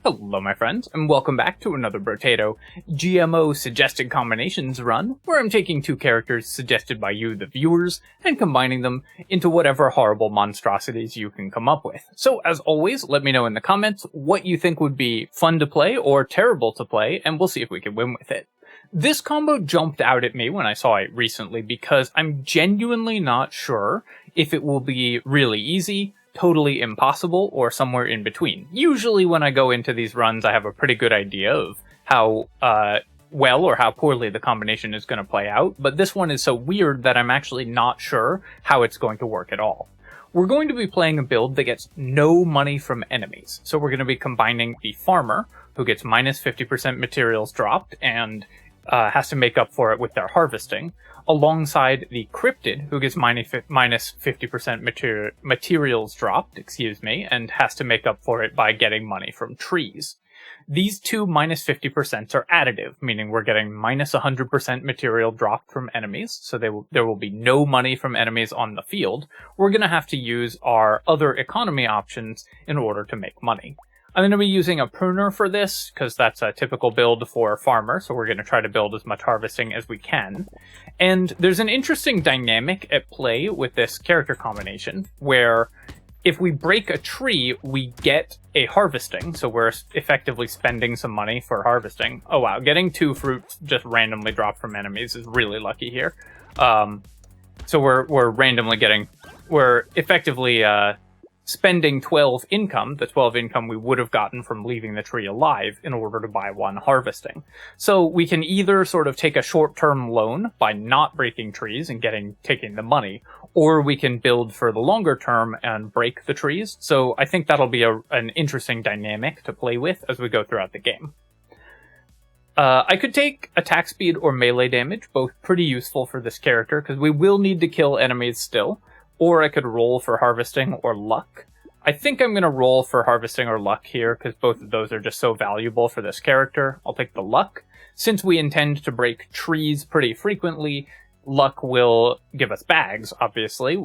Hello my friends, and welcome back to another Brotato GMO Suggested Combinations run, where I'm taking two characters suggested by you, the viewers, and combining them into whatever horrible monstrosities you can come up with. So as always, let me know in the comments what you think would be fun to play or terrible to play, and we'll see if we can win with it. This combo jumped out at me when I saw it recently because I'm genuinely not sure if it will be really easy, totally impossible, or somewhere in between. Usually when I go into these runs, I have a pretty good idea of how well or how poorly the combination is going to play out, but this one is so weird that I'm actually not sure how it's going to work at all. We're going to be playing a build that gets no money from enemies, so we're going to be combining the farmer, who gets minus 50% materials dropped and has to make up for it with their harvesting, alongside the Cryptid, who gets minus 50% materials dropped, and has to make up for it by getting money from trees. These two minus 50% are additive, meaning we're getting minus 100% material dropped from enemies, so there will be no money from enemies on the field. We're going to have to use our other economy options in order to make money. I'm going to be using a pruner for this, because that's a typical build for a farmer, so we're going to try to build as much harvesting as we can. And there's an interesting dynamic at play with this character combination, where if we break a tree, we get a harvesting, so we're effectively spending some money for harvesting. Oh wow, getting 2 fruits just randomly dropped from enemies is really lucky here. So we're effectively spending 12 income, the 12 income we would have gotten from leaving the tree alive, in order to buy 1 harvesting. So we can either sort of take a short-term loan by not breaking trees and taking the money, or we can build for the longer term and break the trees. So I think that'll be an interesting dynamic to play with as we go throughout the game. I could take attack speed or melee damage, both pretty useful for this character, because we will need to kill enemies still. Or I could roll for harvesting or luck. I think I'm going to roll for harvesting or luck here, because both of those are just so valuable for this character. I'll take the luck. Since we intend to break trees pretty frequently, luck will give us bags, obviously,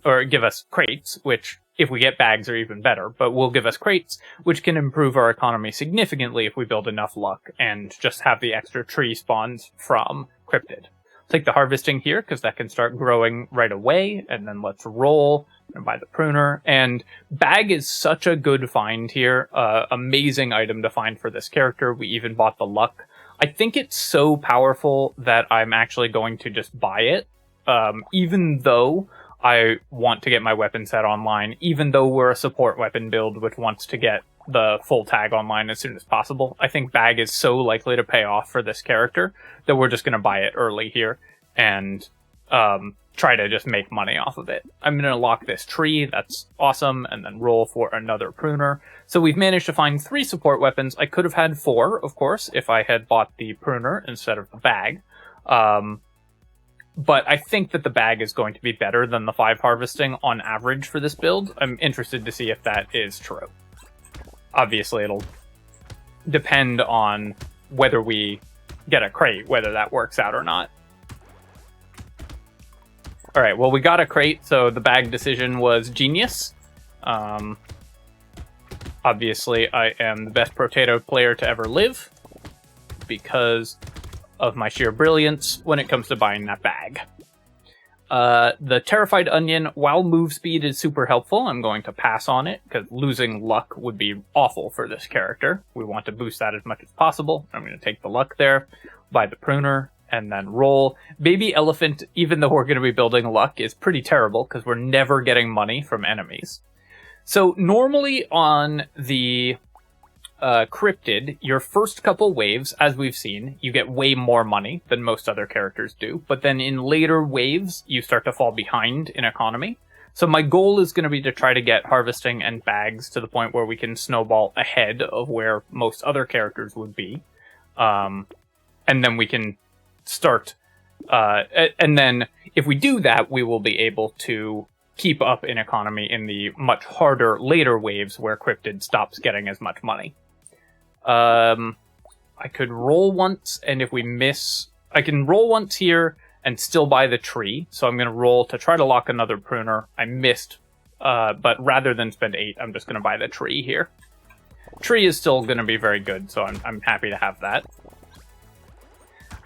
or give us crates, which, if we get bags, are even better, but will give us crates, which can improve our economy significantly if we build enough luck and just have the extra tree spawns from Cryptid. Take the harvesting here, because that can start growing right away, and then let's roll and buy the pruner. And bag is such a good find here, amazing item to find for this character. We even bought the luck. I think it's so powerful that I'm actually going to just buy it, even though I want to get my weapon set online, even though we're a support weapon build which wants to get the full tag online as soon as possible. I think bag is so likely to pay off for this character that we're just going to buy it early here and try to just make money off of it. I'm going to lock this tree, that's awesome, and then roll for another pruner. So we've managed to find 3 support weapons. I could have had 4, of course, if I had bought the pruner instead of the bag. But I think that the bag is going to be better than the 5 harvesting on average for this build. I'm interested to see if that is true. Obviously, it'll depend on whether we get a crate, whether that works out or not. Alright, well, we got a crate, so the bag decision was genius. Obviously, I am the best Brotato player to ever live, because of my sheer brilliance when it comes to buying that bag. The Terrified Onion, while move speed is super helpful, I'm going to pass on it, because losing luck would be awful for this character. We want to boost that as much as possible. I'm going to take the luck there, buy the pruner, and then roll. Baby Elephant, even though we're going to be building luck, is pretty terrible, because we're never getting money from enemies. So normally on the Cryptid, your first couple waves, as we've seen, you get way more money than most other characters do, but then in later waves, you start to fall behind in economy. So my goal is going to be to try to get harvesting and bags to the point where we can snowball ahead of where most other characters would be. And then we can start, and then if we do that, we will be able to keep up in economy in the much harder later waves where Cryptid stops getting as much money. I could roll once, and if we miss, I can roll once here and still buy the tree. So I'm going to roll to try to lock another pruner. I missed, but rather than spend 8, I'm just going to buy the tree here. tree is still going to be very good, so I'm happy to have that.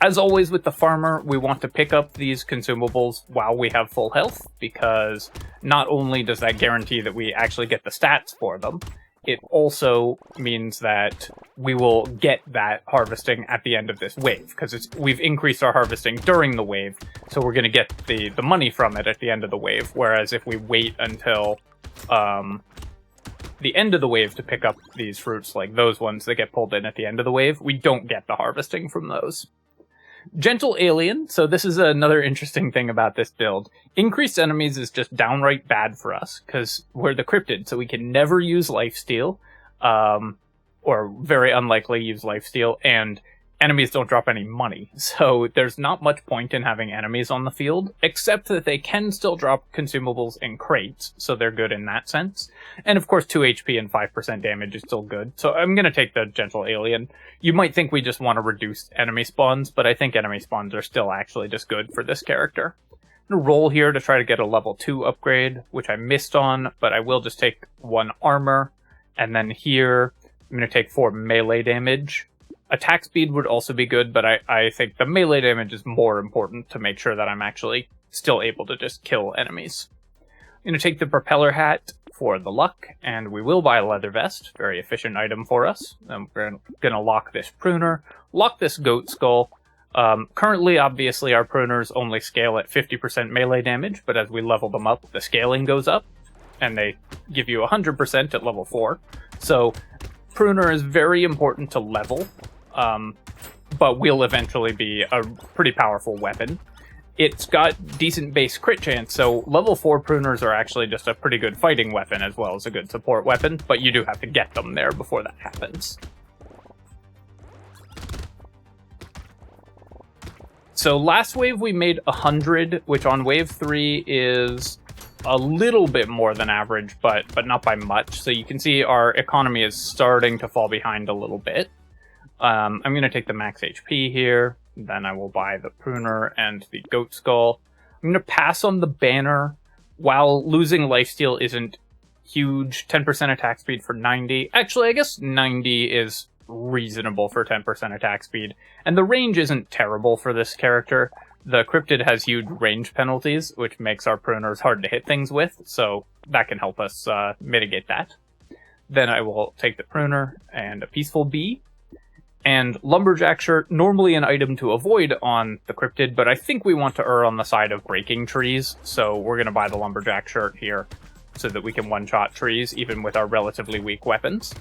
As always with the farmer, we want to pick up these consumables while we have full health, because not only does that guarantee that we actually get the stats for them, it also means that we will get that harvesting at the end of this wave, because we've increased our harvesting during the wave, so we're going to get the money from it at the end of the wave, whereas if we wait until the end of the wave to pick up these fruits, like those ones that get pulled in at the end of the wave, we don't get the harvesting from those. Gentle Alien, so this is another interesting thing about this build. Increased enemies is just downright bad for us, because we're the Cryptid, so we can never use lifesteal, or very unlikely use lifesteal, and enemies don't drop any money. So there's not much point in having enemies on the field, except that they can still drop consumables in crates, so they're good in that sense. And of course 2 HP and 5% damage is still good, so I'm going to take the Gentle Alien. You might think we just want to reduce enemy spawns, but I think enemy spawns are still actually just good for this character. I'm going to roll here to try to get a level 2 upgrade, which I missed on, but I will just take 1 armor, and then here I'm going to take 4 melee damage. Attack speed would also be good, but I think the melee damage is more important to make sure that I'm actually still able to just kill enemies. I'm going to take the propeller hat for the luck, and we will buy a leather vest. Very efficient item for us. We're going to lock this pruner, lock this goat skull. Currently, obviously, our pruners only scale at 50% melee damage, but as we level them up, the scaling goes up, and they give you 100% at level 4. So, pruner is very important to level, but will eventually be a pretty powerful weapon. It's got decent base crit chance, so level 4 pruners are actually just a pretty good fighting weapon as well as a good support weapon, but you do have to get them there before that happens. So last wave we made 100, which on wave 3 is a little bit more than average, but not by much. So you can see our economy is starting to fall behind a little bit. I'm going to take the max HP here. Then I will buy the pruner and the goat skull. I'm going to pass on the banner. While losing lifesteal isn't huge, 10% attack speed for 90. Actually, I guess 90 is reasonable for 10% attack speed. And the range isn't terrible for this character. The Cryptid has huge range penalties, which makes our pruners hard to hit things with, so that can help us mitigate that. Then I will take the pruner and a peaceful bee. And lumberjack shirt, normally an item to avoid on the Cryptid, but I think we want to err on the side of breaking trees, so we're going to buy the lumberjack shirt here so that we can one-shot trees, even with our relatively weak weapons.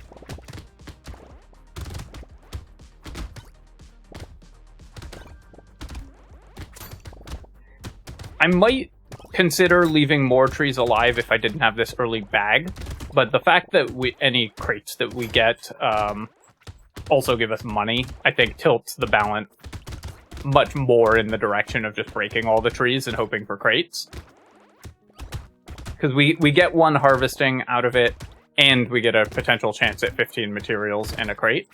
I might consider leaving more trees alive if I didn't have this early bag, but the fact that any crates that we get also give us money, I think tilts the balance much more in the direction of just breaking all the trees and hoping for crates. Because we get 1 harvesting out of it, and we get a potential chance at 15 materials and a crate.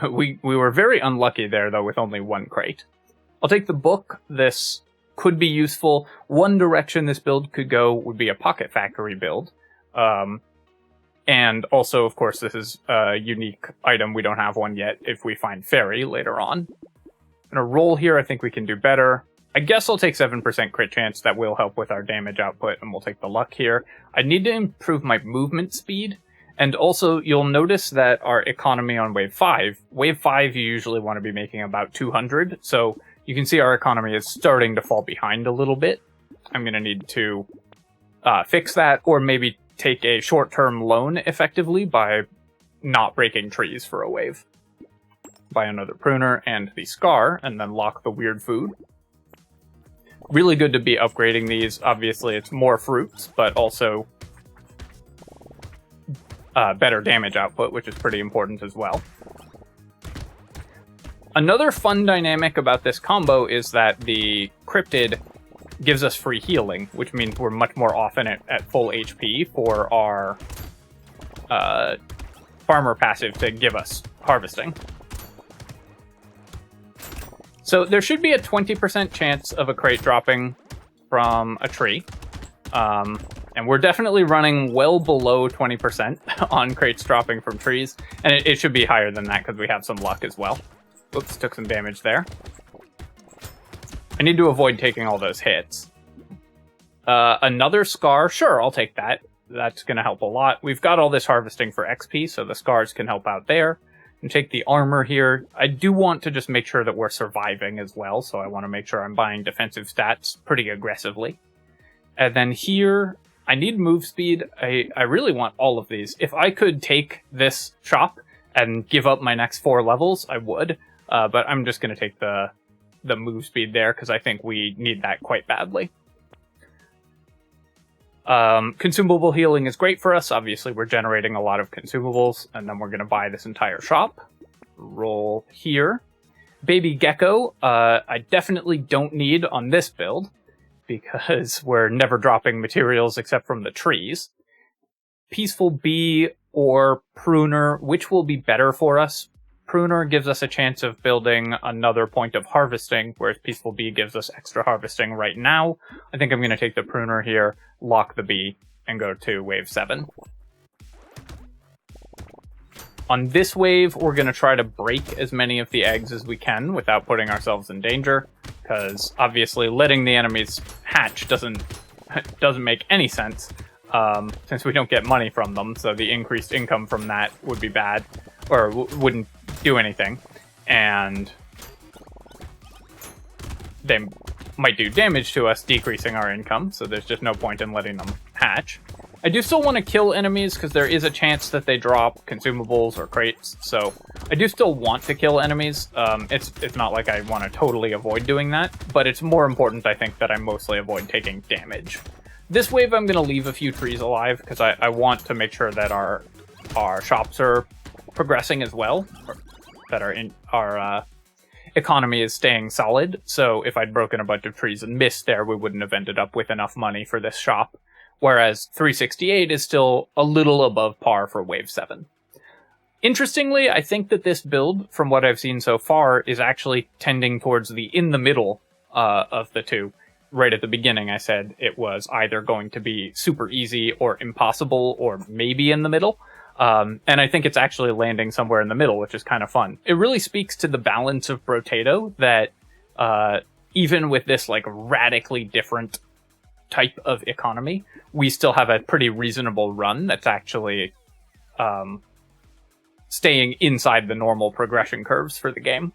We were very unlucky there, though, with only 1 crate. I'll take the book. This could be useful. One direction this build could go would be a pocket factory build. And also, of course, this is a unique item. We don't have one yet if we find fairy later on. I'm going to roll here. I think we can do better. I guess I'll take 7% crit chance. That will help with our damage output, and we'll take the luck here. I need to improve my movement speed. And also, you'll notice that our economy on wave 5, you usually want to be making about 200. So you can see our economy is starting to fall behind a little bit. I'm going to need to fix that, or maybe take a short-term loan effectively by not breaking trees for a wave. Buy another pruner and the scar, and then lock the weird food. Really good to be upgrading these. Obviously, it's more fruits, but also better damage output, which is pretty important as well. Another fun dynamic about this combo is that the Cryptid gives us free healing, which means we're much more often at full HP for our farmer passive to give us harvesting. So there should be a 20% chance of a crate dropping from a tree. And we're definitely running well below 20% on crates dropping from trees. And it should be higher than that because we have some luck as well. Oops, took some damage there. I need to avoid taking all those hits. Another scar, sure, I'll take that. That's going to help a lot. We've got all this harvesting for XP, so the scars can help out there. And take the armor here. I do want to just make sure that we're surviving as well, so I want to make sure I'm buying defensive stats pretty aggressively. And then here, I need move speed. I really want all of these. If I could take this shop and give up my next 4 levels, I would. But I'm just going to take the move speed there, because I think we need that quite badly. Consumable healing is great for us. Obviously, we're generating a lot of consumables, and then we're going to buy this entire shop. Roll here. Baby Gecko, I definitely don't need on this build, because we're never dropping materials except from the trees. Peaceful Bee or Pruner, which will be better for us? Pruner gives us a chance of building another point of harvesting, whereas Peaceful Bee gives us extra harvesting right now. I think I'm going to take the Pruner here, lock the bee, and go to wave 7. On this wave, we're going to try to break as many of the eggs as we can without putting ourselves in danger, because obviously letting the enemies hatch doesn't make any sense, since we don't get money from them, so the increased income from that would be bad, or wouldn't do anything, and they might do damage to us, decreasing our income, so there's just no point in letting them hatch. I do still want to kill enemies, because there is a chance that they drop consumables or crates, so I do still want to kill enemies. It's not like I want to totally avoid doing that, but it's more important, I think, that I mostly avoid taking damage. This wave I'm going to leave a few trees alive, because I want to make sure that our shops are progressing as well, or that our economy is staying solid. So if I'd broken a bunch of trees and missed there, we wouldn't have ended up with enough money for this shop. Whereas 368 is still a little above par for wave 7. Interestingly, I think that this build, from what I've seen so far, is actually tending towards the in the middle of the two. Right at the beginning, I said it was either going to be super easy or impossible or maybe in the middle. And I think it's actually landing somewhere in the middle, which is kind of fun. It really speaks to the balance of Brotato that even with this like radically different type of economy, we still have a pretty reasonable run that's actually staying inside the normal progression curves for the game.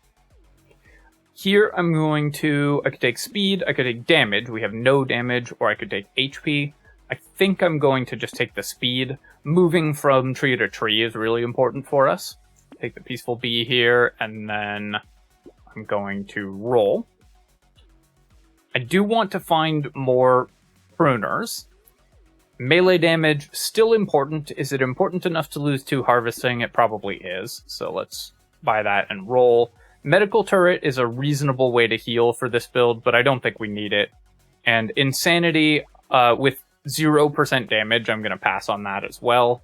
Here I'm going to, I could take speed, I could take damage, we have no damage, or I could take HP. I think I'm going to just take the speed. Moving from tree to tree is really important for us. Take the Peaceful Bee here, and then I'm going to roll. I do want to find more pruners. Melee damage, still important. Is it important enough to lose 2 harvesting? It probably is, so let's buy that and roll. Medical Turret is a reasonable way to heal for this build, but I don't think we need it. And Insanity, with 0% damage, I'm going to pass on that as well.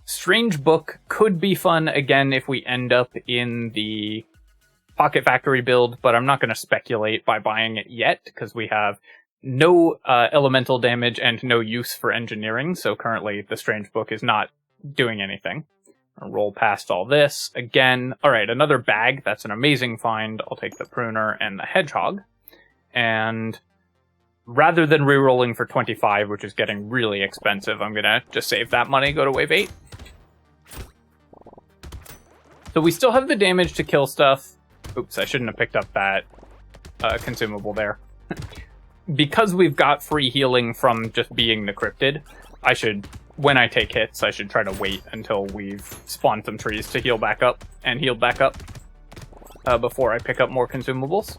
Strange Book could be fun, again, if we end up in the Pocket Factory build, but I'm not going to speculate by buying it yet, because we have no elemental damage and no use for engineering, so currently the Strange Book is not doing anything. I'll roll past all this. Again, alright, another bag. That's an amazing find. I'll take the Pruner and the Hedgehog. And rather than rerolling for 25, which is getting really expensive, I'm going to just save that money, go to wave 8. So we still have the damage to kill stuff. Oops, I shouldn't have picked up that consumable there. Because we've got free healing from just being the Cryptid, I should, when I take hits, I should try to wait until we've spawned some trees to heal back up and healed back up before I pick up more consumables.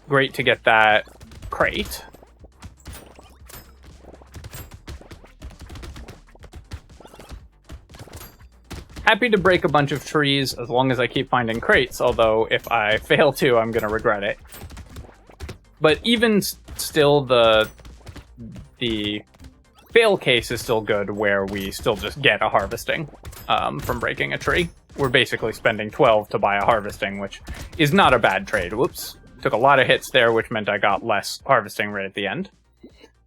Great to get that crate. Happy to break a bunch of trees as long as I keep finding crates, although if I fail to, I'm going to regret it. But even still, the fail case is still good, where we still just get a harvesting from breaking a tree. We're basically spending 12 to buy a harvesting, which is not a bad trade. Whoops. Took a lot of hits there, which meant I got less harvesting right at the end.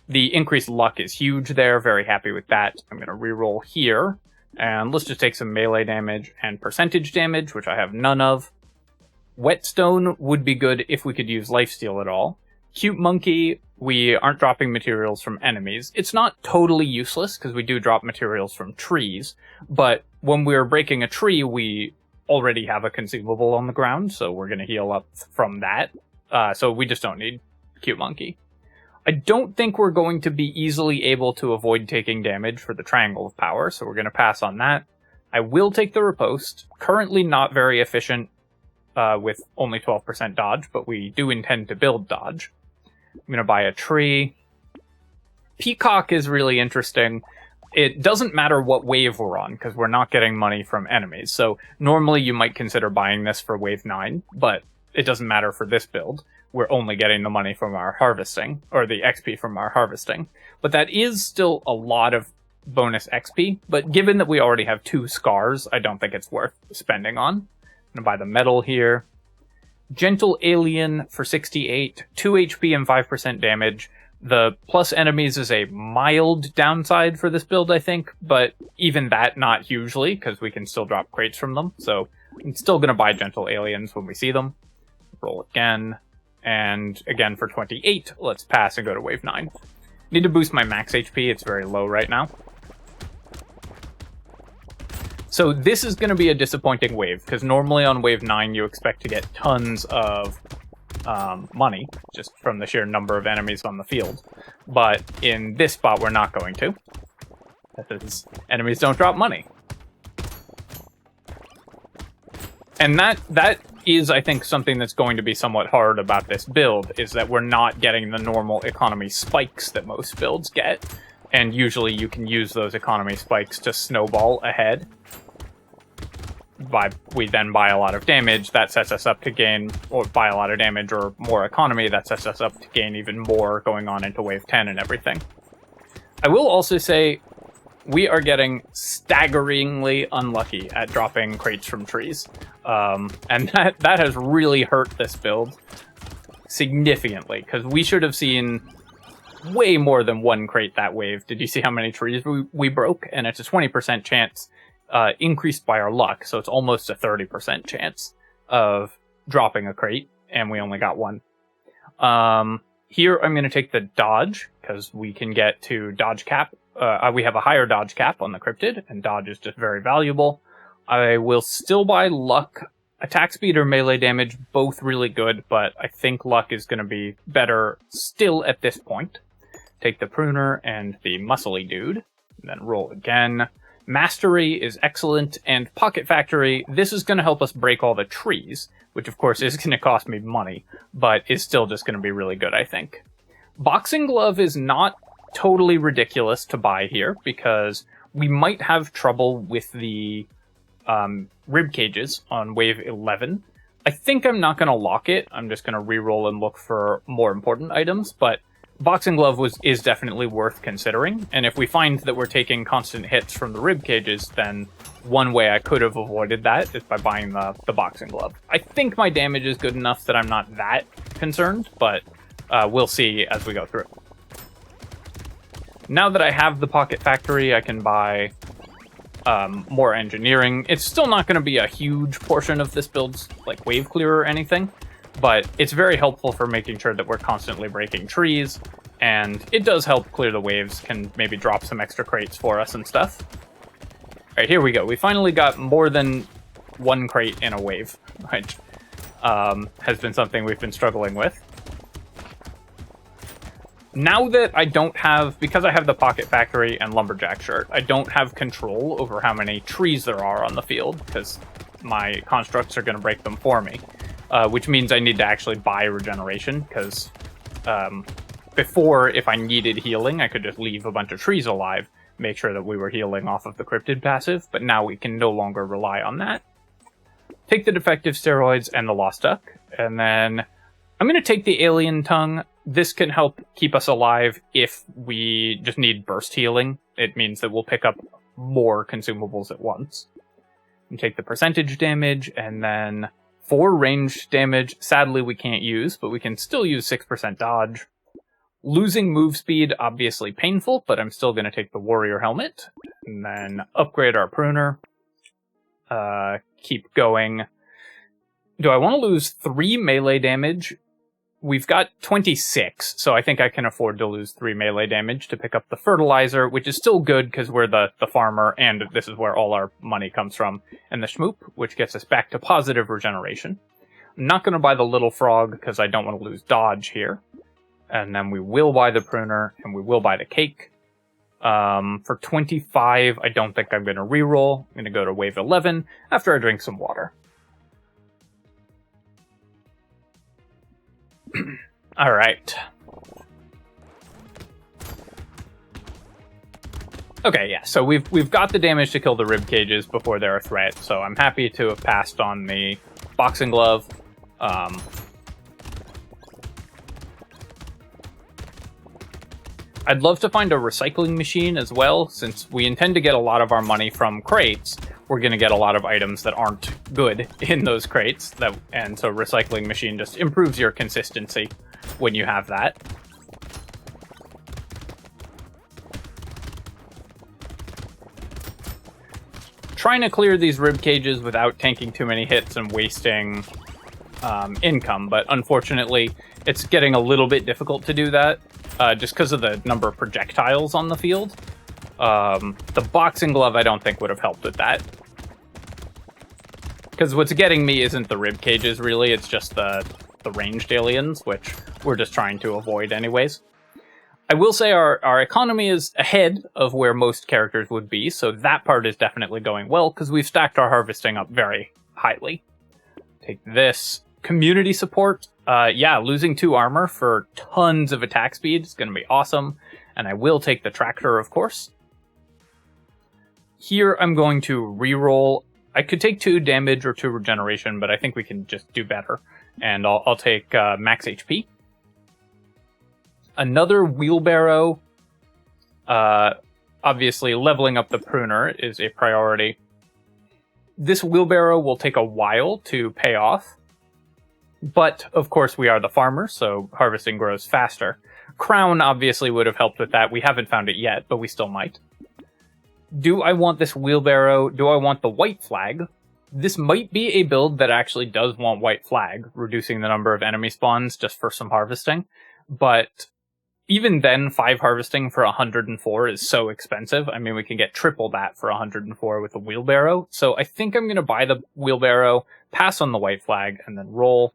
The increased luck is huge there, very happy with that. I'm going to reroll here, and let's just take some melee damage and percentage damage, which I have none of. Whetstone would be good if we could use lifesteal at all. Cute Monkey, we aren't dropping materials from enemies. It's not totally useless, because we do drop materials from trees, but when we're breaking a tree, we already have a consumable on the ground, so we're going to heal up from that. So we just don't need Cute Monkey. I don't think we're going to be easily able to avoid taking damage for the Triangle of Power, so we're going to pass on that. I will take the Riposte. Currently not very efficient with only 12% dodge, but we do intend to build dodge. I'm going to buy a tree. Peacock is really interesting. It doesn't matter what wave we're on, because we're not getting money from enemies. So normally you might consider buying this for wave 9, but it doesn't matter for this build. We're only getting the money from our harvesting, or the XP from our harvesting. But that is still a lot of bonus XP, but given that we already have 2 scars, I don't think it's worth spending on. I'm going to buy the metal here. Gentle Alien for 68, 2 HP and 5% damage. The plus enemies is a mild downside for this build, I think, but even that not hugely, because we can still drop crates from them. So I'm still going to buy Gentle Aliens when we see them. Roll again. And again for 28, let's pass and go to wave 9. Need to boost my max HP, it's very low right now. So this is going to be a disappointing wave, because normally on wave 9 you expect to get tons of money, just from the sheer number of enemies on the field. But in this spot we're not going to, because enemies don't drop money. And that is, I think, something that's going to be somewhat hard about this build, is that we're not getting the normal economy spikes that most builds get. And usually you can use those economy spikes to snowball ahead. We then buy a lot of damage, that sets us up to gain, or buy a lot of damage or more economy, that sets us up to gain even more going on into wave 10 and everything. I will also say, we are getting staggeringly unlucky at dropping crates from trees. And that has really hurt this build significantly, because we should have seen way more than 1 crate that wave. Did you see how many trees we broke? And it's a 20% chance increased by our luck, so it's almost a 30% chance of dropping a crate, and we only got 1. Here I'm going to take the dodge, because we can get to dodge cap. We have a higher dodge cap on the Cryptid, and dodge is just very valuable. I will still buy luck. Attack speed or melee damage, both really good, but I think luck is going to be better still at this point. Take the pruner and the muscly dude, and then roll again. Mastery is excellent, and Pocket Factory, this is going to help us break all the trees, which of course is going to cost me money, but is still just going to be really good, I think. Boxing Glove is not totally ridiculous to buy here, because we might have trouble with the rib cages on wave 11. I think I'm not going to lock it. I'm just going to reroll and look for more important items, but Boxing Glove is definitely worth considering, and if we find that we're taking constant hits from the rib cages, then one way I could have avoided that is by buying the Boxing Glove. I think my damage is good enough that I'm not that concerned, but we'll see as we go through. Now that I have the Pocket Factory, I can buy more engineering. It's still not going to be a huge portion of this build's like wave clear or anything, but it's very helpful for making sure that we're constantly breaking trees, and it does help clear the waves, can maybe drop some extra crates for us and stuff. Alright, here we go. We finally got more than 1 crate in a wave, which has been something we've been struggling with. Now that I don't have, because I have the Pocket Factory and Lumberjack shirt, I don't have control over how many trees there are on the field, because my constructs are going to break them for me. Which means I need to actually buy regeneration, because before, if I needed healing, I could just leave a bunch of trees alive, make sure that we were healing off of the Cryptid passive, but now we can no longer rely on that. Take the defective steroids and the Lost Duck, and then I'm going to take the Alien Tongue. This can help keep us alive if we just need burst healing. It means that we'll pick up more consumables at once. And take the percentage damage, and then 4 range damage. Sadly, we can't use, but we can still use 6% dodge. Losing move speed, obviously painful, but I'm still going to take the warrior helmet. And then upgrade our pruner. Keep going. Do I want to lose 3 melee damage? We've got 26, so I think I can afford to lose 3 melee damage to pick up the fertilizer, which is still good because we're the farmer, and this is where all our money comes from. And the schmoop, which gets us back to positive regeneration. I'm not going to buy the little frog because I don't want to lose dodge here. And then we will buy the pruner, and we will buy the cake. For 25, I don't think I'm going to reroll. I'm going to go to wave 11 after I drink some water. Alright. Okay, yeah, so we've got the damage to kill the rib cages before they're a threat, so I'm happy to have passed on the boxing glove. I'd love to find a recycling machine as well, since we intend to get a lot of our money from crates. We're going to get a lot of items that aren't good in those crates, and so recycling machine just improves your consistency when you have that. Trying to clear these rib cages without tanking too many hits and wasting income, but unfortunately it's getting a little bit difficult to do that just because of the number of projectiles on the field. The boxing glove I don't think would have helped with that, because what's getting me isn't the rib cages really, it's just the ranged aliens, which we're just trying to avoid anyways. I will say our economy is ahead of where most characters would be, so that part is definitely going well, because we've stacked our harvesting up very highly. Take this. Community support. Yeah, losing 2 armor for tons of attack speed is going to be awesome, and I will take the tractor, of course. Here I'm going to reroll. I could take 2 damage or 2 regeneration, but I think we can just do better, and I'll take max HP. Another wheelbarrow. Obviously, leveling up the pruner is a priority. This wheelbarrow will take a while to pay off, but of course we are the farmer, so harvesting grows faster. Crown obviously would have helped with that. We haven't found it yet, but we still might. Do I want this wheelbarrow? Do I want the white flag? This might be a build that actually does want white flag, reducing the number of enemy spawns just for some harvesting, but even then, 5 harvesting for 104 is so expensive. I mean, we can get triple that for 104 with the wheelbarrow. So I think I'm going to buy the wheelbarrow, pass on the white flag, and then roll.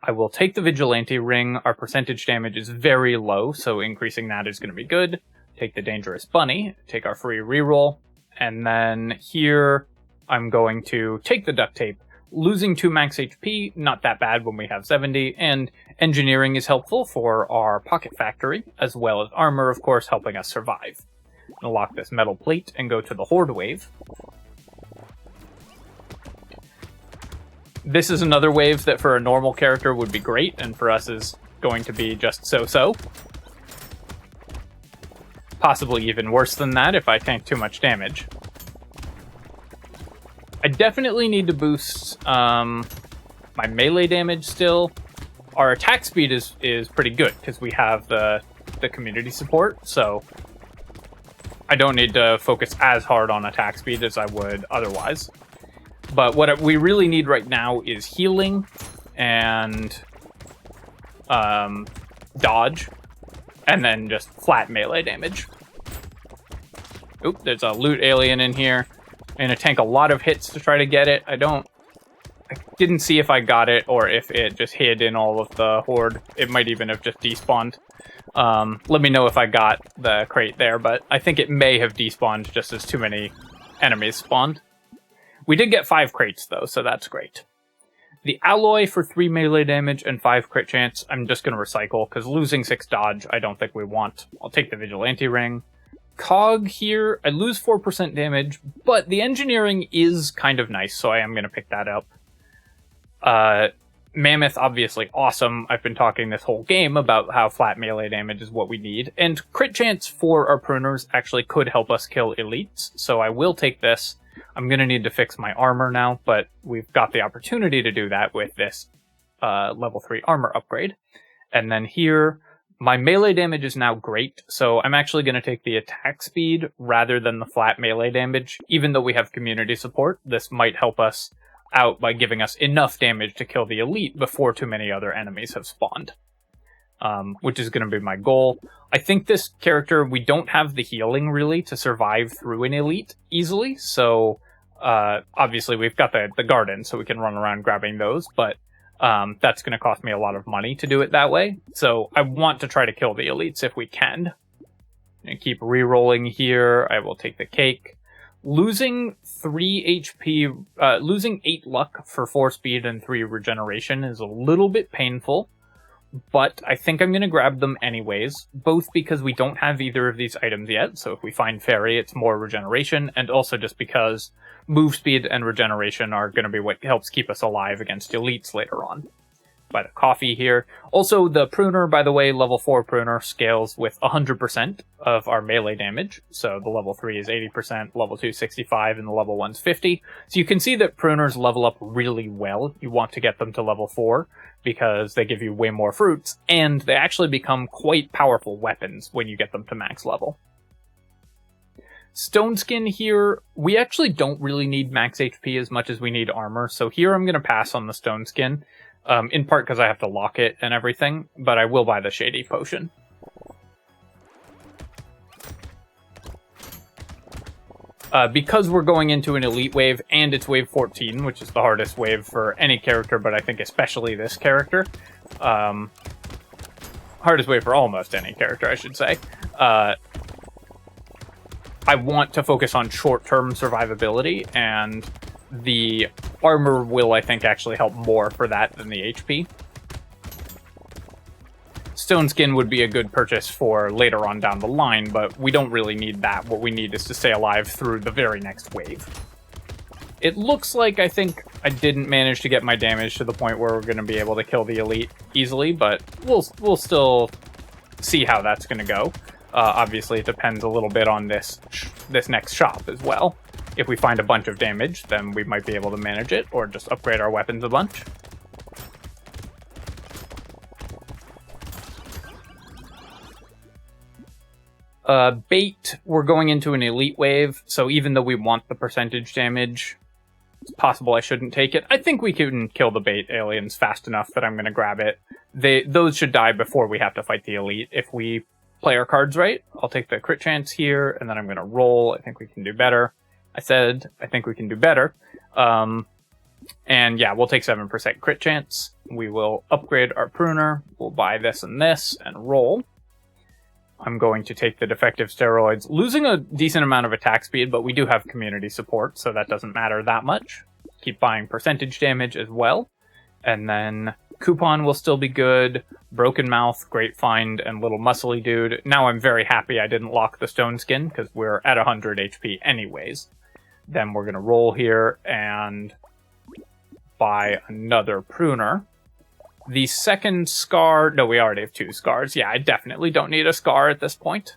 I will take the vigilante ring. Our percentage damage is very low, so increasing that is going to be good. Take the dangerous bunny, take our free reroll, and then here I'm going to take the duct tape. Losing 2 max HP, not that bad when we have 70, and engineering is helpful for our pocket factory, as well as armor, of course, helping us survive. I'll lock this metal plate and go to the horde wave. This is another wave that for a normal character would be great, and for us is going to be just so-so. Possibly even worse than that if I tank too much damage. I definitely need to boost my melee damage still. Our attack speed is pretty good because we have the community support, so I don't need to focus as hard on attack speed as I would otherwise. But what we really need right now is healing and dodge, and then just flat melee damage. Oop, there's a loot alien in here. I'm going to tank a lot of hits to try to get it. I didn't see if I got it or if it just hid in all of the horde. It might even have just despawned. Let me know if I got the crate there, but I think it may have despawned just as too many enemies spawned. We did get 5 crates though, so that's great. The alloy for 3 melee damage and 5 crit chance, I'm just going to recycle, because losing 6 dodge I don't think we want. I'll take the vigilante ring. Cog here, I lose 4% damage, but the engineering is kind of nice, so I am going to pick that up. Mammoth, obviously awesome. I've been talking this whole game about how flat melee damage is what we need, and crit chance for our pruners actually could help us kill elites, so I will take this. I'm going to need to fix my armor now, but we've got the opportunity to do that with this level 3 armor upgrade. And then here, My melee damage is now great, so I'm actually going to take the attack speed rather than the flat melee damage. Even though we have community support, this might help us out by giving us enough damage to kill the elite before too many other enemies have spawned. Which is going to be my goal. I think this character, we don't have the healing really to survive through an elite easily, so obviously we've got the garden, so we can run around grabbing those, but that's going to cost me a lot of money to do it that way, so I want to try to kill the elites if we can. And keep re-rolling here. I will take the cake. Losing 3 HP, losing 8 luck for 4 speed and 3 regeneration is a little bit painful, but I think I'm going to grab them anyways, both because we don't have either of these items yet, so if we find Fairy, it's more regeneration, and also just because move speed and regeneration are going to be what helps keep us alive against elites later on. By the coffee here. Also, the pruner, by the way, level 4 pruner scales with 100% of our melee damage. So the level 3 is 80%, level 2 65, and the level 1's 50. So you can see that pruners level up really well. You want to get them to level 4 because they give you way more fruits, and they actually become quite powerful weapons when you get them to max level. Stone Skin here, we actually don't really need max HP as much as we need armor, so here I'm going to pass on the Stone Skin. In part because I have to lock it and everything, but I will buy the Shady Potion. Because we're going into an Elite wave, and it's wave 14, which is the hardest wave for any character, but I think especially this character. Hardest wave for almost any character, I should say. I want to focus on short-term survivability, and the armor will, I think, actually help more for that than the HP. Stone Skin would be a good purchase for later on down the line, but we don't really need that. What we need is to stay alive through the very next wave. It looks like I think I didn't manage to get my damage to the point where we're going to be able to kill the elite easily, but we'll still see how that's going to go. Obviously, it depends a little bit on this next shop as well. If we find a bunch of damage, then we might be able to manage it, or just upgrade our weapons a bunch. Bait, we're going into an elite wave, so even though we want the percentage damage, it's possible I shouldn't take it. I think we can kill the bait aliens fast enough that I'm going to grab it. Those should die before we have to fight the elite if we play our cards right. I'll take the crit chance here, and then I'm going to roll. I think we can do better. I think we can do better. And yeah, we'll take 7% crit chance. We will upgrade our pruner. We'll buy this and roll. I'm going to take the defective steroids, losing a decent amount of attack speed, but we do have community support, so that doesn't matter that much. Keep buying percentage damage as well. And then coupon will still be good. Broken Mouth, Great Find, and Little Muscly Dude. Now I'm very happy I didn't lock the Stone Skin, because we're at 100 HP anyways. Then we're going to roll here and buy another pruner. The second scar... No, we already have 2 scars. Yeah, I definitely don't need a scar at this point.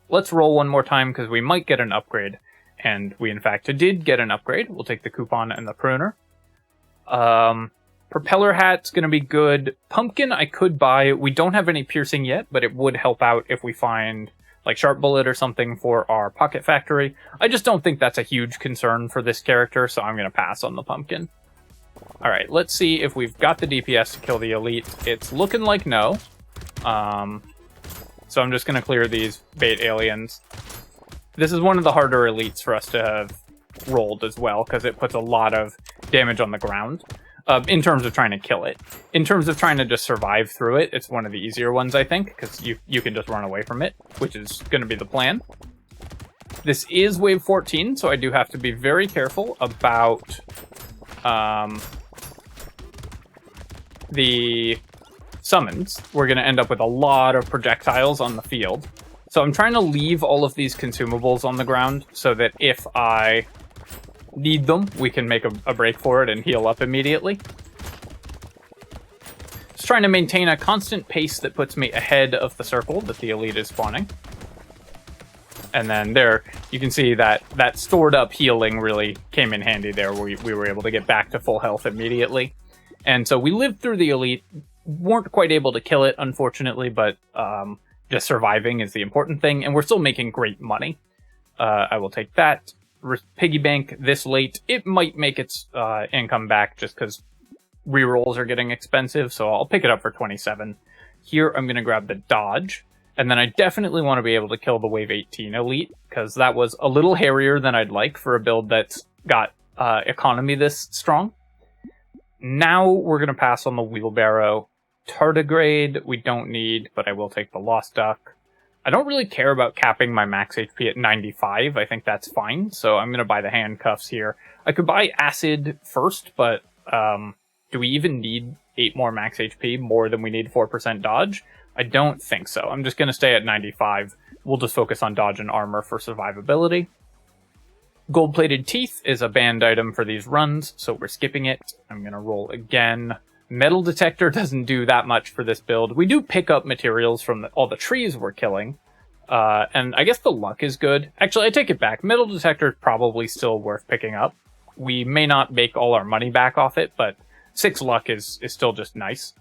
Let's roll one more time because we might get an upgrade. And we, in fact, did get an upgrade. We'll take the coupon and the pruner. Propeller hat's going to be good. Pumpkin I could buy. We don't have any piercing yet, but it would help out if we find like Sharp Bullet or something for our Pocket Factory. I just don't think that's a huge concern for this character, so I'm going to pass on the pumpkin. Alright, let's see if we've got the DPS to kill the elite. It's looking like no. So I'm just going to clear these bait aliens. This is one of the harder elites for us to have rolled as well, because it puts a lot of damage on the ground. In terms of trying to kill it. In terms of trying to just survive through it, it's one of the easier ones, I think, because you can just run away from it, which is going to be the plan. This is wave 14, so I do have to be very careful about the summons. We're going to end up with a lot of projectiles on the field. So I'm trying to leave all of these consumables on the ground so that if I need them, we can make a break for it and heal up immediately. Just trying to maintain a constant pace that puts me ahead of the circle that the elite is spawning. And then there, you can see that stored up healing really came in handy there. We were able to get back to full health immediately. And so we lived through the elite weren't quite able to kill it, unfortunately, but just surviving is the important thing, and we're still making great money. I will take that. Piggy bank this late. It might make its income back just because rerolls are getting expensive, so I'll pick it up for 27. Here, I'm going to grab the dodge, and then I definitely want to be able to kill the Wave 18 Elite, because that was a little hairier than I'd like for a build that's got economy this strong. Now, we're going to pass on the Wheelbarrow. Tardigrade, we don't need, but I will take the Lost Duck. I don't really care about capping my max HP at 95. I think that's fine, so I'm going to buy the handcuffs here. I could buy Acid first, but do we even need 8 more max HP, more than we need 4% dodge? I don't think so. I'm just going to stay at 95. We'll just focus on dodge and armor for survivability. Gold-plated teeth is a banned item for these runs, so we're skipping it. I'm going to roll again. Metal detector doesn't do that much for this build. We do pick up materials from all the trees we're killing, and I guess the luck is good. Actually, I take it back. Metal detector is probably still worth picking up. We may not make all our money back off it, but 6 luck is still just nice.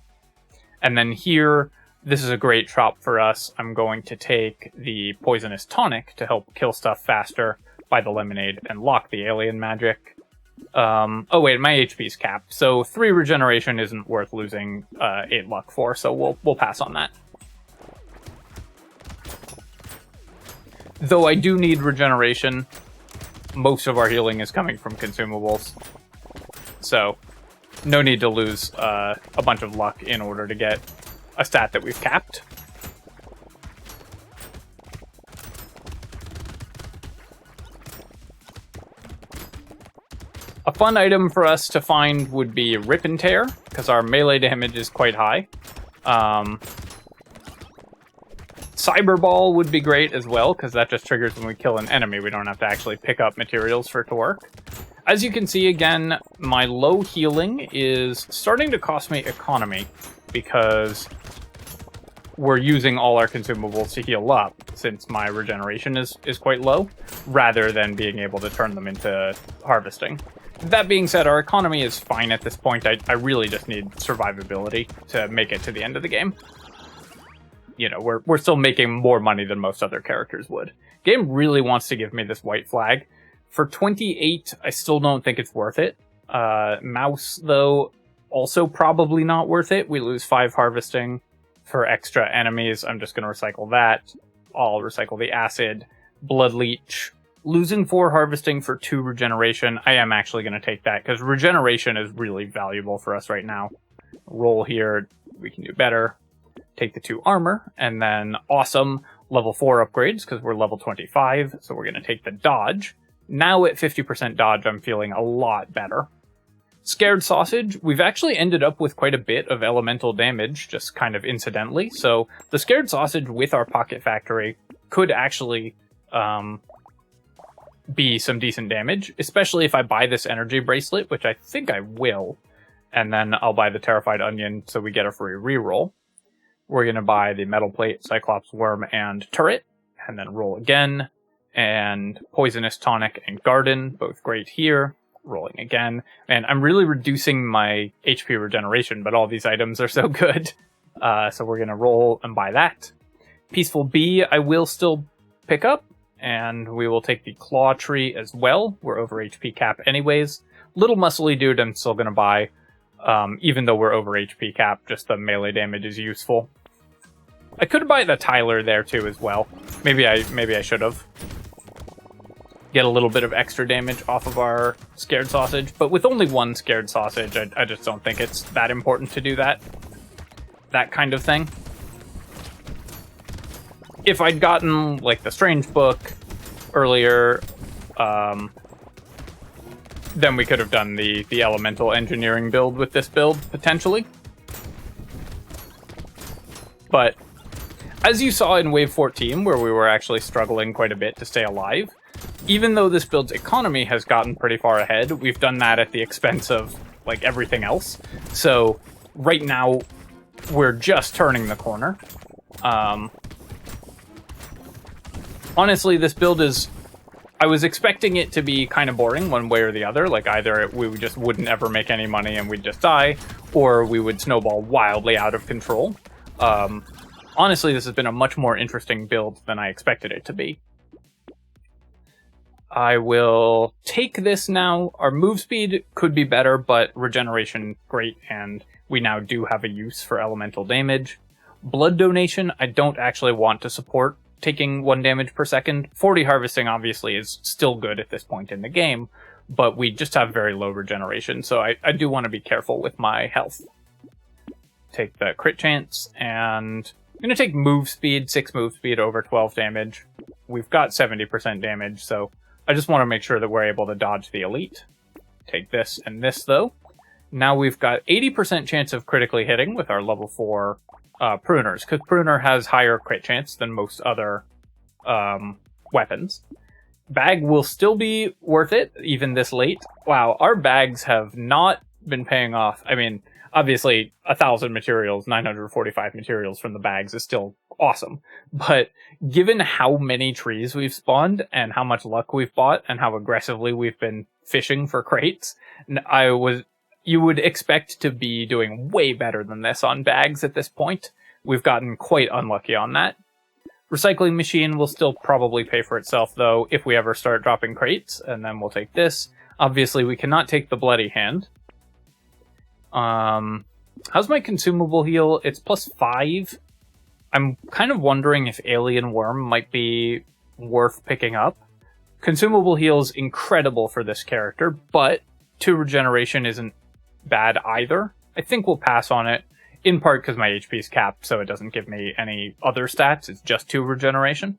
And then here, this is a great shop for us. I'm going to take the Poisonous Tonic to help kill stuff faster, buy the Lemonade, and lock the Alien Magic. Oh wait, my HP's capped, so 3 regeneration isn't worth losing 8 luck for, so we'll pass on that. Though I do need regeneration, most of our healing is coming from consumables, so no need to lose a bunch of luck in order to get a stat that we've capped. A fun item for us to find would be Rip and Tear, because our melee damage is quite high. Cyber Ball would be great as well, because that just triggers when we kill an enemy. We don't have to actually pick up materials for it to work. As you can see, again, my low healing is starting to cost me economy, because we're using all our consumables to heal up, since my regeneration is quite low, rather than being able to turn them into harvesting. That being said, our economy is fine at this point. I really just need survivability to make it to the end of the game. You know, we're still making more money than most other characters would. Game really wants to give me this white flag. For 28, I still don't think it's worth it. Mouse, though, also probably not worth it. We lose 5 harvesting for extra enemies. I'm just going to recycle that. I'll recycle the acid. Blood Leech. Losing 4 harvesting for 2 regeneration. I am actually going to take that, because regeneration is really valuable for us right now. Roll here. We can do better. Take the 2 armor, and then awesome level 4 upgrades, because we're level 25, so we're going to take the dodge. Now at 50% dodge, I'm feeling a lot better. Scared Sausage, we've actually ended up with quite a bit of elemental damage, just kind of incidentally, so the Scared Sausage with our Pocket Factory could actually be some decent damage, especially if I buy this energy bracelet, which I think I will, and then I'll buy the Terrified Onion so we get a free reroll. We're going to buy the Metal Plate, Cyclops Worm, and Turret, and then roll again, and Poisonous Tonic and Garden, both great here. Rolling again, and I'm really reducing my HP regeneration, but all these items are so good. So we're going to roll and buy that. Peaceful Bee I will still pick up, and we will take the Claw Tree as well. We're over HP cap anyways. Little Muscly Dude I'm still going to buy, even though we're over HP cap, just the melee damage is useful. I could buy the Tyler there too as well. Maybe I should have. Get a little bit of extra damage off of our Scared Sausage, but with only 1 Scared Sausage, I just don't think it's that important to do that kind of thing. If I'd gotten, like, the Strange Book earlier, then we could have done the Elemental Engineering build with this build, potentially. But, as you saw in Wave 14, where we were actually struggling quite a bit to stay alive, even though this build's economy has gotten pretty far ahead, we've done that at the expense of, like, everything else. So, right now, we're just turning the corner. Honestly, this build is I was expecting it to be kind of boring one way or the other, like either we just wouldn't ever make any money and we'd just die, or we would snowball wildly out of control. Honestly, this has been a much more interesting build than I expected it to be. I will take this now. Our move speed could be better, but regeneration, great, and we now do have a use for elemental damage. Blood donation, I don't actually want to support taking 1 damage per second. 40 harvesting obviously is still good at this point in the game, but we just have very low regeneration, so I do want to be careful with my health. Take the crit chance, and I'm going to take move speed, 6 move speed over 12 damage. We've got 70% damage, so I just want to make sure that we're able to dodge the elite. Take this and this, though. Now we've got 80% chance of critically hitting with our level 4 pruners, because pruner has higher crit chance than most other weapons. Bag will still be worth it, even this late. Wow, our bags have not been paying off. I mean, obviously, 1,000 materials, 945 materials from the bags is still awesome. But given how many trees we've spawned, and how much luck we've bought, and how aggressively we've been fishing for crates, you would expect to be doing way better than this on bags at this point. We've gotten quite unlucky on that. Recycling machine will still probably pay for itself, though, if we ever start dropping crates, and then we'll take this. Obviously, we cannot take the bloody hand. How's my consumable heal? It's +5. I'm kind of wondering if alien worm might be worth picking up. Consumable heal's incredible for this character, but 2 regeneration isn't bad either. I think we'll pass on it, in part because my HP is capped, so it doesn't give me any other stats. It's just 2 regeneration.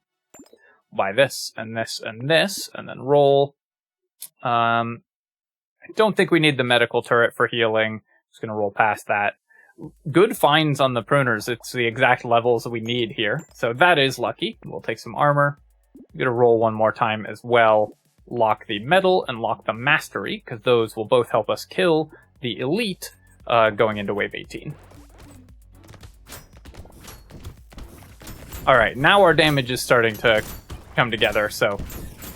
Buy this, and this, and this, and then roll. I don't think we need the medical turret for healing. Just going to roll past that. Good finds on the pruners. It's the exact levels we need here, so that is lucky. We'll take some armor. I'm going to roll one more time as well. Lock the metal and lock the mastery, because those will both help us kill the elite going into wave 18. Alright, now our damage is starting to come together, so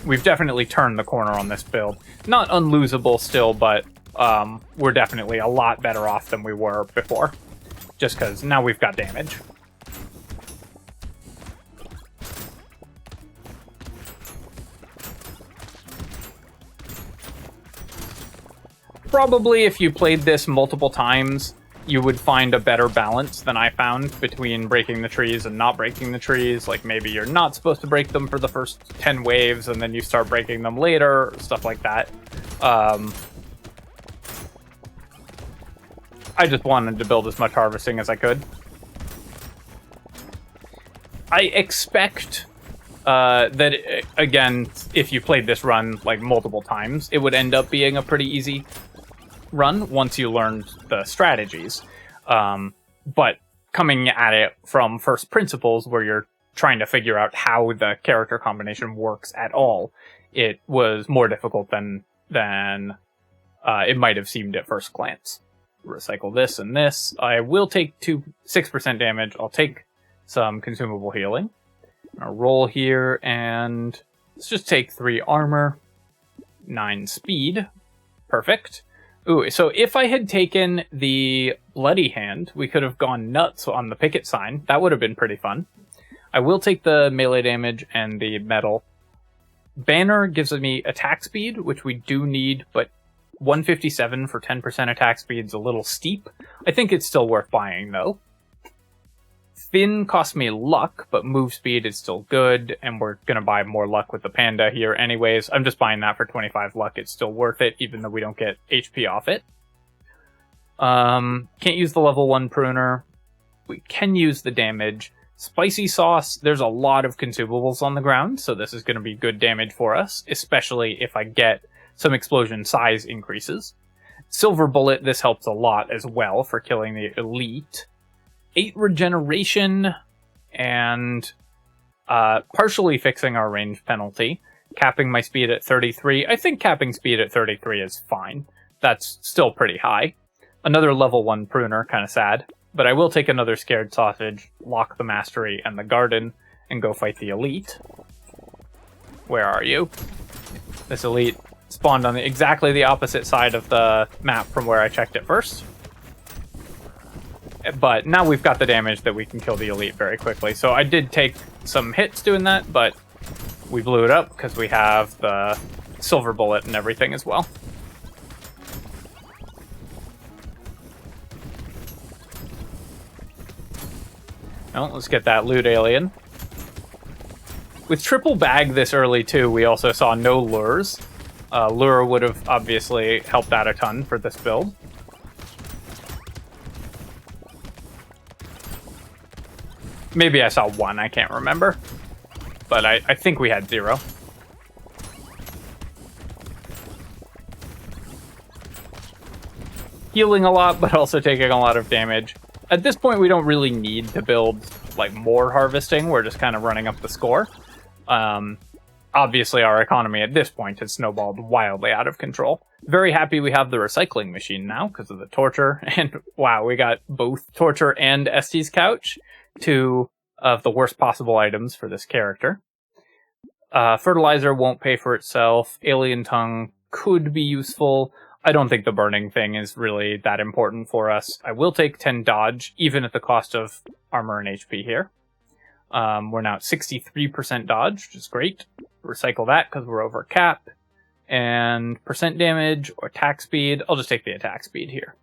we've definitely turned the corner on this build. Not unlosable still, but we're definitely a lot better off than we were before, just because now we've got damage. Probably if you played this multiple times, you would find a better balance than I found between breaking the trees and not breaking the trees. Like maybe you're not supposed to break them for the first 10 waves and then you start breaking them later, stuff like that. I just wanted to build as much harvesting as I could. I expect that, again, if you played this run like multiple times, it would end up being a pretty easy run once you learned the strategies. But coming at it from first principles, where you're trying to figure out how the character combination works at all, it was more difficult than it might have seemed at first glance. Recycle this and this. I will take 6% damage. I'll take some consumable healing. I'll roll here, and let's just take 3 armor, 9 speed. Perfect. Ooh, so if I had taken the bloody hand, we could have gone nuts on the picket sign. That would have been pretty fun. I will take the melee damage and the metal. Banner gives me attack speed, which we do need, but 157 for 10% attack speed is a little steep. I think it's still worth buying, though. Fin cost me luck, but move speed is still good, and we're going to buy more luck with the panda here anyways. I'm just buying that for 25 luck. It's still worth it, even though we don't get HP off it. Can't use the level 1 pruner. We can use the damage. Spicy sauce, there's a lot of consumables on the ground, so this is going to be good damage for us, especially if I get some explosion size increases. Silver bullet, this helps a lot as well for killing the elite. 8 regeneration, and partially fixing our range penalty. Capping my speed at 33. I think capping speed at 33 is fine. That's still pretty high. Another level 1 pruner, kind of sad. But I will take another scared sausage, lock the mastery and the garden, and go fight the elite. Where are you? This elite spawned on exactly the opposite side of the map from where I checked it first. But now we've got the damage that we can kill the elite very quickly. So I did take some hits doing that, but we blew it up because we have the silver bullet and everything as well. Well, let's get that loot alien. With triple bag this early too, we also saw no lures. Lure would have obviously helped out a ton for this build. Maybe I saw one, I can't remember. But I think we had 0. Healing a lot, but also taking a lot of damage. At this point, we don't really need to build like more harvesting. We're just kind of running up the score. Obviously, our economy at this point has snowballed wildly out of control. Very happy we have the recycling machine now because of the torture. And wow, we got both torture and Estes couch, 2 of the worst possible items for this character. Fertilizer won't pay for itself. Alien tongue could be useful. I don't think the burning thing is really that important for us. I will take 10 dodge, even at the cost of armor and HP here. We're now at 63% dodge, which is great. Recycle that because we're over cap. And percent damage or attack speed. I'll just take the attack speed here.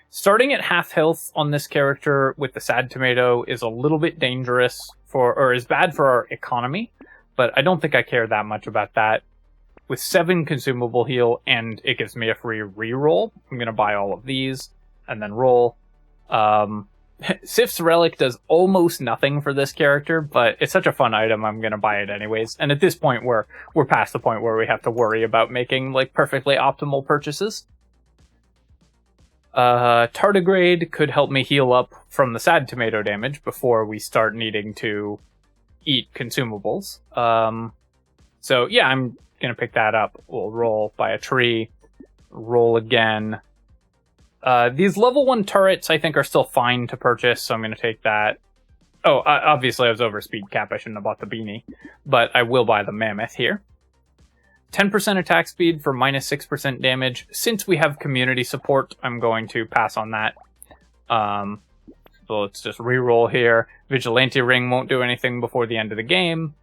Starting at half health on this character with the sad tomato is a little bit dangerous or is bad for our economy, but I don't think I care that much about that. With 7 consumable heal and it gives me a free reroll, I'm going to buy all of these and then roll. Sif's Relic does almost nothing for this character, but it's such a fun item, I'm going to buy it anyways. And at this point, we're past the point where we have to worry about making like perfectly optimal purchases. Tardigrade could help me heal up from the sad tomato damage before we start needing to eat consumables. So yeah, I'm going to pick that up. We'll roll by a tree, roll again. These level 1 turrets, I think, are still fine to purchase, so I'm going to take that. Oh, obviously I was over speed cap. I shouldn't have bought the beanie, but I will buy the mammoth here. 10% attack speed for minus 6% damage. Since we have community support, I'm going to pass on that. So let's just reroll here. Vigilante Ring won't do anything before the end of the game.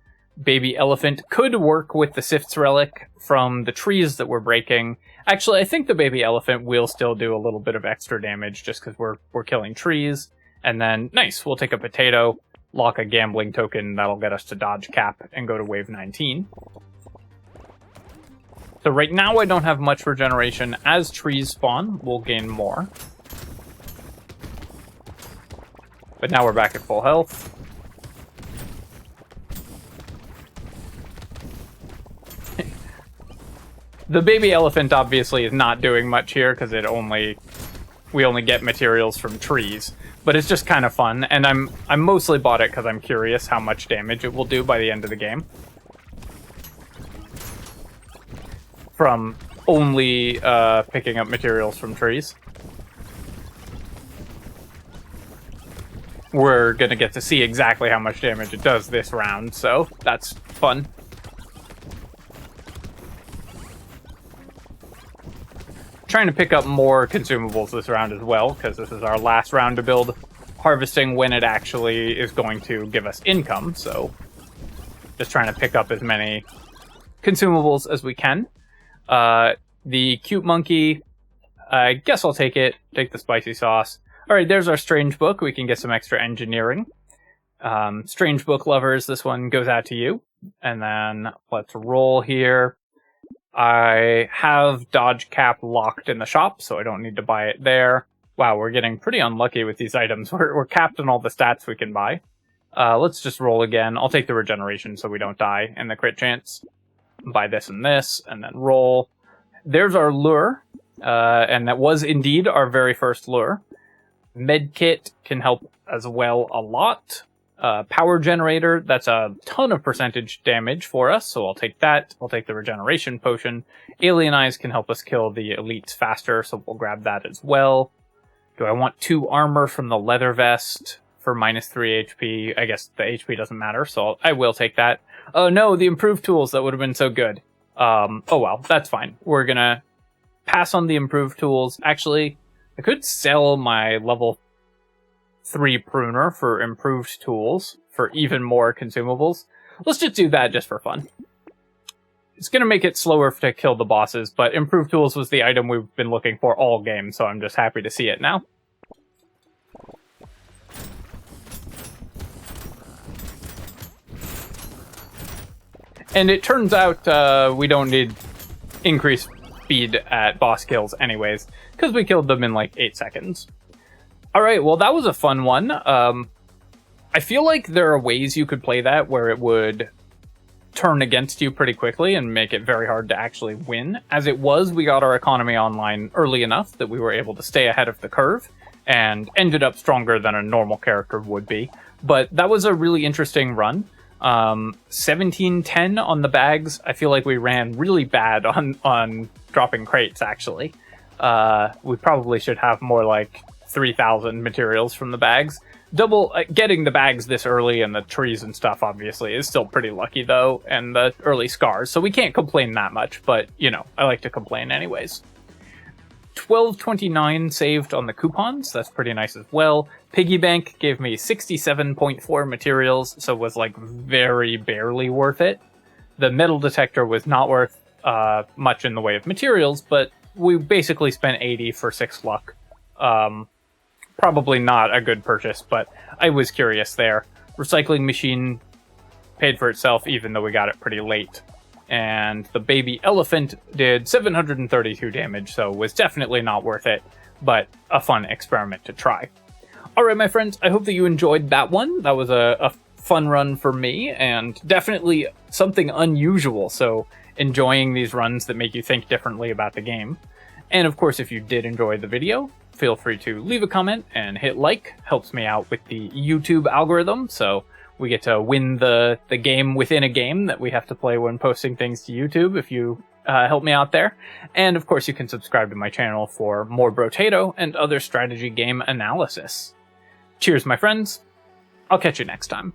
Baby Elephant could work with the Sif's Relic from the trees that we're breaking. Actually, I think the Baby Elephant will still do a little bit of extra damage just because we're killing trees. And then, nice, we'll take a potato, lock a gambling token, that'll get us to dodge cap and go to wave 19. So right now I don't have much regeneration. As trees spawn, we'll gain more. But now we're back at full health. The baby elephant obviously is not doing much here because we only get materials from trees. But it's just kind of fun, and I mostly bought it because I'm curious how much damage it will do by the end of the game. From only picking up materials from trees. We're gonna get to see exactly how much damage it does this round, so that's fun. Trying to pick up more consumables this round as well, because this is our last round to build harvesting when it actually is going to give us income, so just trying to pick up as many consumables as we can. The cute monkey, I guess I'll take it. Take the spicy sauce. Alright, there's our strange book. We can get some extra engineering. Strange book lovers, this one goes out to you. And then let's roll here. I have dodge cap locked in the shop, so I don't need to buy it there. Wow, we're getting pretty unlucky with these items. We're capped on all the stats we can buy. Let's just roll again. I'll take the regeneration so we don't die in the crit chance. Buy this, and then roll. There's our lure, and that was indeed our very first lure. Medkit can help as well a lot. Power generator, that's a ton of percentage damage for us, so I'll take that. I'll take the regeneration potion. Alien eyes can help us kill the elites faster, so we'll grab that as well. Do I want 2 armor from the leather vest for minus 3 HP? I guess the HP doesn't matter, so I will take that. Oh no, the improved tools, that would have been so good. Oh well, that's fine. We're gonna pass on the improved tools. Actually, I could sell my level 3 pruner for improved tools for even more consumables. Let's just do that just for fun. It's going to make it slower to kill the bosses, but improved tools was the item we've been looking for all game, so I'm just happy to see it now. And it turns out we don't need increased speed at boss kills anyways, because we killed them in like 8 seconds. Alright, well that was a fun one. I feel like there are ways you could play that where it would turn against you pretty quickly and make it very hard to actually win. As it was, we got our economy online early enough that we were able to stay ahead of the curve and ended up stronger than a normal character would be. But that was a really interesting run. 1710 on the bags. I feel like we ran really bad on dropping crates, actually. We probably should have more like 3,000 materials from the bags. Getting the bags this early and the trees and stuff, obviously, is still pretty lucky, though, and the early scars, so we can't complain that much, but, you know, I like to complain anyways. 1229 saved on the coupons, that's pretty nice as well. Piggy Bank gave me 67.4 materials, so was, like, very barely worth it. The metal detector was not worth much in the way of materials, but we basically spent 80 for 6 luck. Probably not a good purchase, but I was curious there. Recycling machine paid for itself, even though we got it pretty late. And the baby elephant did 732 damage, so was definitely not worth it, but a fun experiment to try. Alright, my friends, I hope that you enjoyed that one. That was a fun run for me, and definitely something unusual, so enjoying these runs that make you think differently about the game. And of course, if you did enjoy the video, feel free to leave a comment and hit like. Helps me out with the YouTube algorithm, so we get to win the game within a game that we have to play when posting things to YouTube if you help me out there. And of course, you can subscribe to my channel for more Brotato and other strategy game analysis. Cheers, my friends. I'll catch you next time.